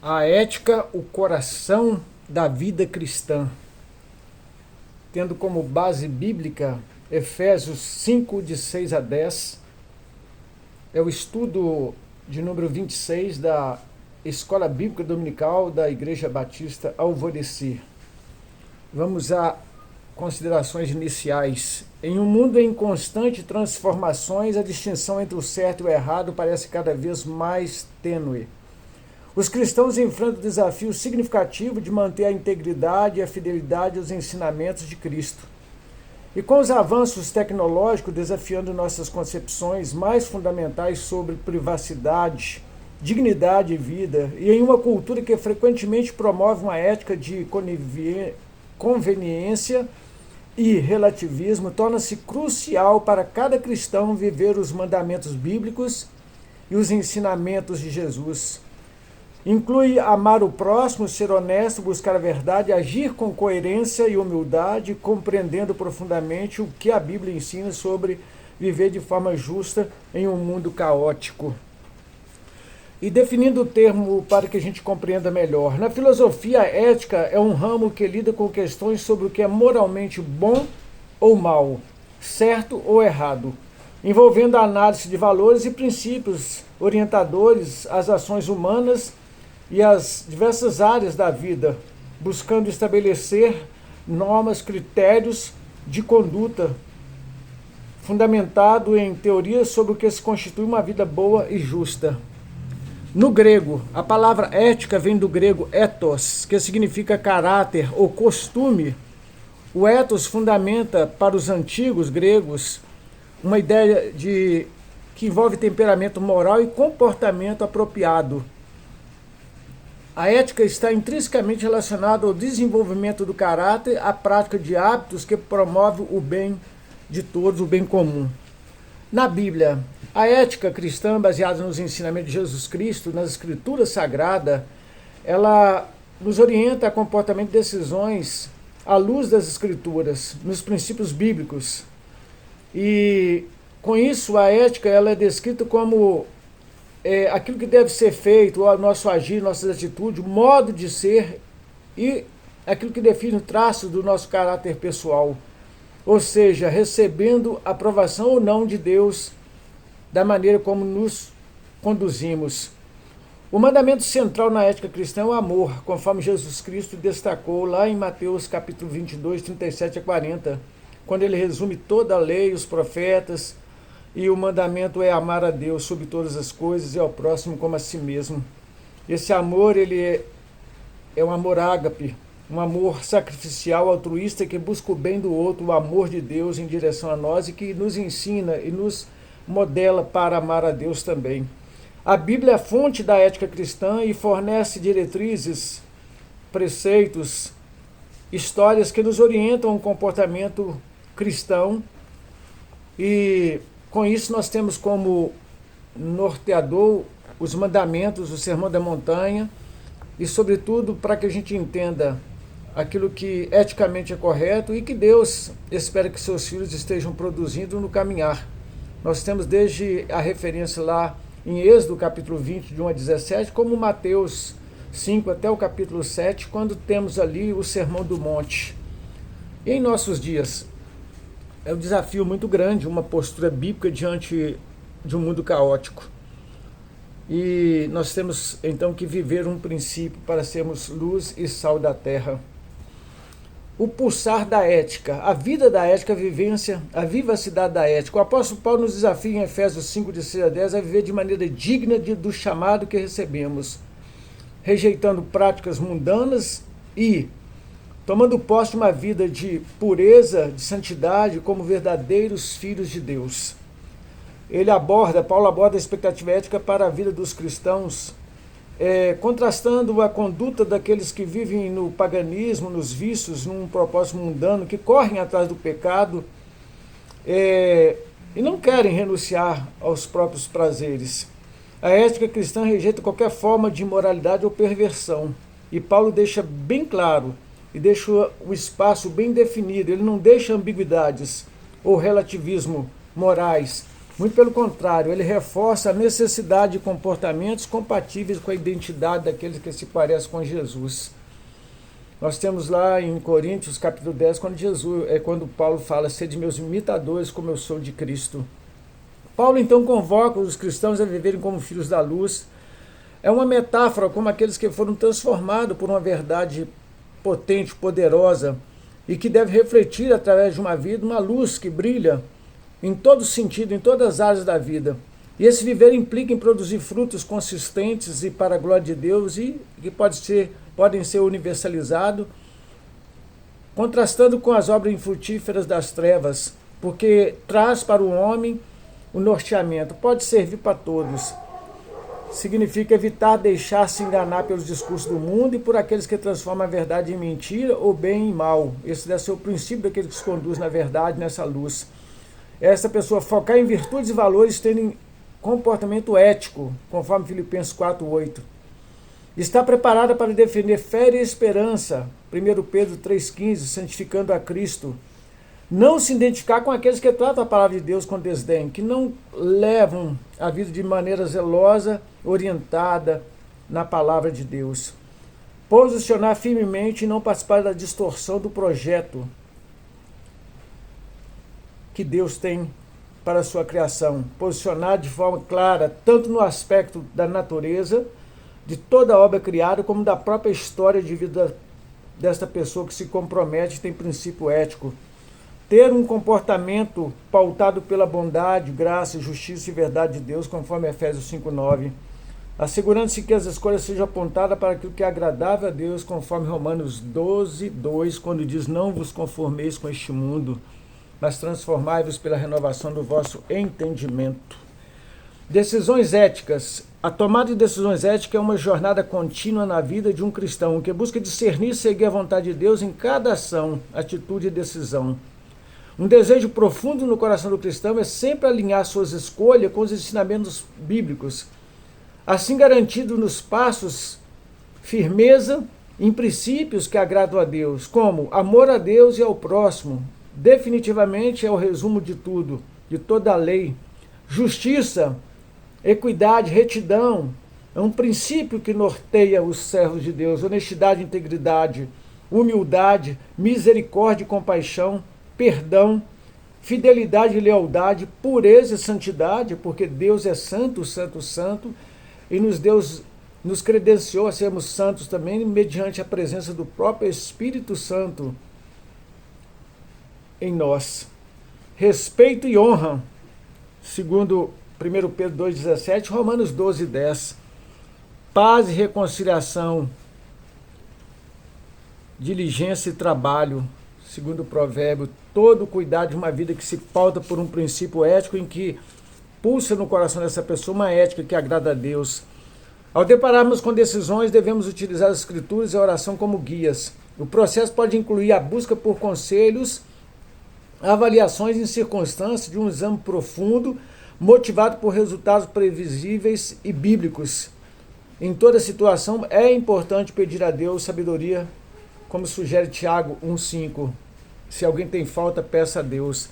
A ética, o coração da vida cristã, tendo como base bíblica Efésios 5, de 6 a 10, é o estudo de número 26 da Escola Bíblica Dominical da Igreja Batista Alvorecer. Vamos a considerações iniciais. Em um mundo em constante transformações, a distinção entre o certo e o errado parece cada vez mais tênue. Os cristãos enfrentam o desafio significativo de manter a integridade e a fidelidade aos ensinamentos de Cristo. E com os avanços tecnológicos desafiando nossas concepções mais fundamentais sobre privacidade, dignidade e vida, e em uma cultura que frequentemente promove uma ética de conveniência e relativismo, torna-se crucial para cada cristão viver os mandamentos bíblicos e os ensinamentos de Jesus. Inclui amar o próximo, ser honesto, buscar a verdade, agir com coerência e humildade, compreendendo profundamente o que a Bíblia ensina sobre viver de forma justa em um mundo caótico. E definindo o termo para que a gente compreenda melhor. Na filosofia, a ética é um ramo que lida com questões sobre o que é moralmente bom ou mal, certo ou errado, envolvendo a análise de valores e princípios orientadores às ações humanas e as diversas áreas da vida, buscando estabelecer normas, critérios de conduta, fundamentado em teorias sobre o que se constitui uma vida boa e justa. No grego, a palavra ética vem do grego ethos, que significa caráter ou costume. O ethos fundamenta para os antigos gregos uma ideia que envolve temperamento moral e comportamento apropriado. A ética está intrinsecamente relacionada ao desenvolvimento do caráter, à prática de hábitos que promovem o bem de todos, o bem comum. Na Bíblia, a ética cristã, baseada nos ensinamentos de Jesus Cristo, nas Escrituras Sagradas, ela nos orienta a comportamento e decisões à luz das Escrituras, nos princípios bíblicos. E, com isso, a ética ela é descrita como aquilo que deve ser feito, o nosso agir, nossas atitudes, o modo de ser e aquilo que define o traço do nosso caráter pessoal. Ou seja, recebendo aprovação ou não de Deus da maneira como nos conduzimos. O mandamento central na ética cristã é o amor, conforme Jesus Cristo destacou lá em Mateus capítulo 22, 37 a 40, quando ele resume toda a lei, os profetas, e o mandamento é amar a Deus sobre todas as coisas e ao próximo como a si mesmo. Esse amor, ele é um amor ágape, um amor sacrificial, altruísta, que busca o bem do outro, o amor de Deus em direção a nós e que nos ensina e nos modela para amar a Deus também. A Bíblia é a fonte da ética cristã e fornece diretrizes, preceitos, histórias que nos orientam ao comportamento cristão, e com isso nós temos como norteador os mandamentos, o Sermão da Montanha, e sobretudo para que a gente entenda aquilo que eticamente é correto e que Deus espera que seus filhos estejam produzindo no caminhar. Nós temos desde a referência lá em Êxodo capítulo 20, de 1 a 17, como Mateus 5 até o capítulo 7, quando temos ali o Sermão do Monte. E em nossos dias, é um desafio muito grande, uma postura bíblica diante de um mundo caótico. E nós temos então que viver um princípio para sermos luz e sal da terra. O pulsar da ética, a vida da ética, a vivência, a vivacidade da ética. O apóstolo Paulo nos desafia em Efésios 5, de 6 a 10, a viver de maneira digna do chamado que recebemos, rejeitando práticas mundanas e tomando posse de uma vida de pureza, de santidade, como verdadeiros filhos de Deus. Paulo aborda a expectativa ética para a vida dos cristãos, contrastando a conduta daqueles que vivem no paganismo, nos vícios, num propósito mundano, que correm atrás do pecado e não querem renunciar aos próprios prazeres. A ética cristã rejeita qualquer forma de imoralidade ou perversão, e Paulo deixa bem claro e deixa o espaço bem definido. Ele não deixa ambiguidades ou relativismo morais Muito pelo contrário, ele reforça a necessidade de comportamentos compatíveis com a identidade daqueles que se parecem com Jesus. Nós temos lá em Coríntios, capítulo 10, quando Paulo fala: sede meus imitadores, como eu sou de Cristo. Paulo então convoca os cristãos a viverem como filhos da luz. É uma metáfora como aqueles que foram transformados por uma verdade potente, poderosa, e que deve refletir através de uma vida, uma luz que brilha em todo sentido, em todas as áreas da vida. E esse viver implica em produzir frutos consistentes e para a glória de Deus e que podem ser universalizados, contrastando com as obras infrutíferas das trevas, porque traz para o homem o norteamento. Pode servir para todos. Significa evitar deixar-se enganar pelos discursos do mundo e por aqueles que transformam a verdade em mentira ou bem em mal. Esse deve ser o princípio daquele que se conduz na verdade, nessa luz. Essa pessoa focar em virtudes e valores, tendo comportamento ético, conforme Filipenses 4:8. Está preparada para defender fé e esperança, 1 Pedro 3,15, santificando a Cristo. Não se identificar com aqueles que tratam a palavra de Deus com desdém, que não levam a vida de maneira zelosa, orientada na palavra de Deus. Posicionar firmemente e não participar da distorção do projeto que Deus tem para a sua criação. Posicionar de forma clara, tanto no aspecto da natureza, de toda a obra criada, como da própria história de vida desta pessoa que se compromete e tem princípio ético. Ter um comportamento pautado pela bondade, graça, justiça e verdade de Deus, conforme Efésios 5:9. Assegurando-se que as escolhas sejam apontadas para aquilo que é agradável a Deus, conforme Romanos 12:2, quando diz: não vos conformeis com este mundo, mas transformai-vos pela renovação do vosso entendimento. Decisões éticas. A tomada de decisões éticas é uma jornada contínua na vida de um cristão, que busca discernir e seguir a vontade de Deus em cada ação, atitude e decisão. Um desejo profundo no coração do cristão é sempre alinhar suas escolhas com os ensinamentos bíblicos, assim garantindo nos passos firmeza em princípios que agradam a Deus, como amor a Deus e ao próximo. Definitivamente é o resumo de tudo, de toda a lei. Justiça, equidade, retidão, é um princípio que norteia os servos de Deus. Honestidade, integridade, humildade, misericórdia e compaixão, perdão, fidelidade e lealdade, pureza e santidade, porque Deus é santo, santo, santo, e nos credenciou a sermos santos também, mediante a presença do próprio Espírito Santo em nós. Respeito e honra, segundo 1 Pedro 2,17, Romanos 12:10. Paz e reconciliação, diligência e trabalho, segundo o provérbio, todo cuidado de uma vida que se pauta por um princípio ético em que pulsa no coração dessa pessoa uma ética que agrada a Deus. Ao depararmos com decisões, devemos utilizar as escrituras e a oração como guias. O processo pode incluir a busca por conselhos, avaliações em circunstâncias de um exame profundo, motivado por resultados previsíveis e bíblicos. Em toda situação, é importante pedir a Deus sabedoria, como sugere Tiago 1,5. Se alguém tem falta, peça a Deus.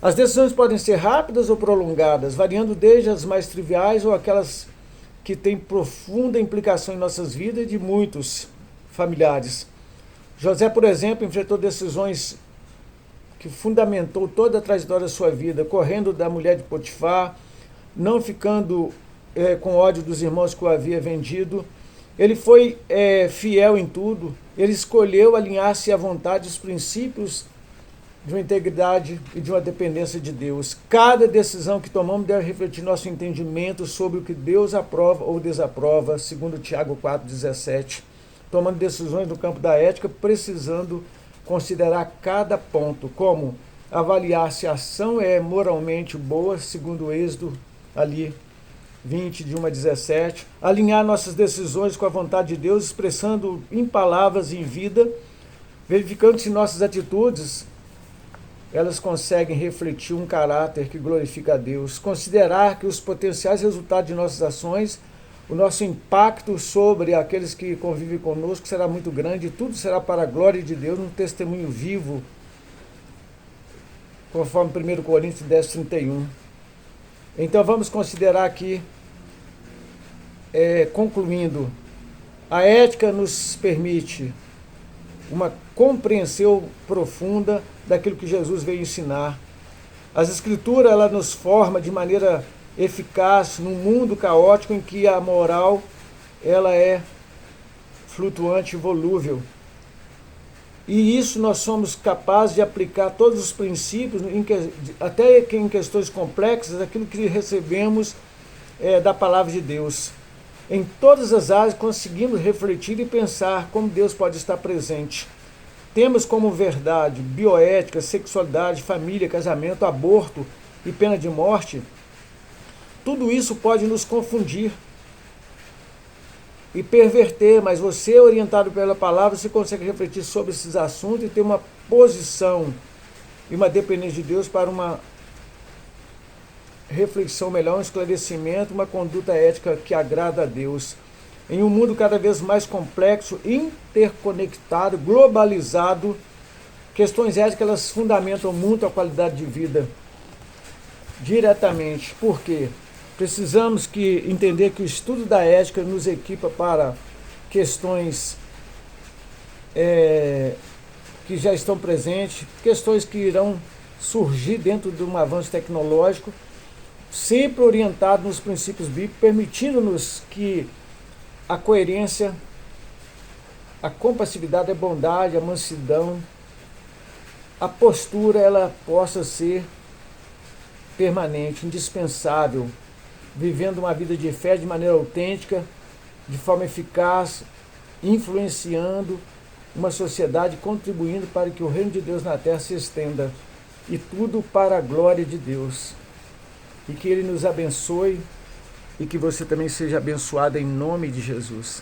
As decisões podem ser rápidas ou prolongadas, variando desde as mais triviais ou aquelas que têm profunda implicação em nossas vidas e de muitos familiares. José, por exemplo, enfrentou decisões que fundamentou toda a trajetória da sua vida, correndo da mulher de Potifar, não ficando com ódio dos irmãos que o havia vendido. Ele foi fiel em tudo, ele escolheu alinhar-se à vontade dos princípios de uma integridade e de uma dependência de Deus. Cada decisão que tomamos deve refletir nosso entendimento sobre o que Deus aprova ou desaprova, segundo Tiago 4,17. Tomando decisões no campo da ética, precisando considerar cada ponto, como avaliar se a ação é moralmente boa, segundo o Êxodo ali 20, de 1 a 17, alinhar nossas decisões com a vontade de Deus, expressando em palavras e em vida, verificando se nossas atitudes elas conseguem refletir um caráter que glorifica a Deus, considerar que os potenciais resultados de nossas ações, o nosso impacto sobre aqueles que convivem conosco será muito grande, e tudo será para a glória de Deus, um testemunho vivo, conforme 1 Coríntios 10:31. Então vamos considerar aqui, concluindo, a ética nos permite uma compreensão profunda daquilo que Jesus veio ensinar. As Escrituras, ela nos forma de maneira eficaz num mundo caótico em que a moral ela é flutuante e volúvel. E isso nós somos capazes de aplicar todos os princípios, até em questões complexas, aquilo que recebemos da palavra de Deus. Em todas as áreas conseguimos refletir e pensar como Deus pode estar presente. Temos como verdade bioética, sexualidade, família, casamento, aborto e pena de morte. Tudo isso pode nos confundir e perverter, mas você, orientado pela palavra, você consegue refletir sobre esses assuntos e ter uma posição e uma dependência de Deus para uma reflexão melhor, um esclarecimento, uma conduta ética que agrada a Deus. Em um mundo cada vez mais complexo, interconectado, globalizado, questões éticas elas fundamentam muito a qualidade de vida diretamente. Por quê? Precisamos entender que o estudo da ética nos equipa para questões que já estão presentes, questões que irão surgir dentro de um avanço tecnológico, sempre orientado nos princípios bíblicos, permitindo-nos que a coerência, a compassividade, a bondade, a mansidão, a postura, ela possa ser permanente, indispensável, vivendo uma vida de fé de maneira autêntica, de forma eficaz, influenciando uma sociedade, contribuindo para que o reino de Deus na terra se estenda, e tudo para a glória de Deus. E que Ele nos abençoe e que você também seja abençoado em nome de Jesus.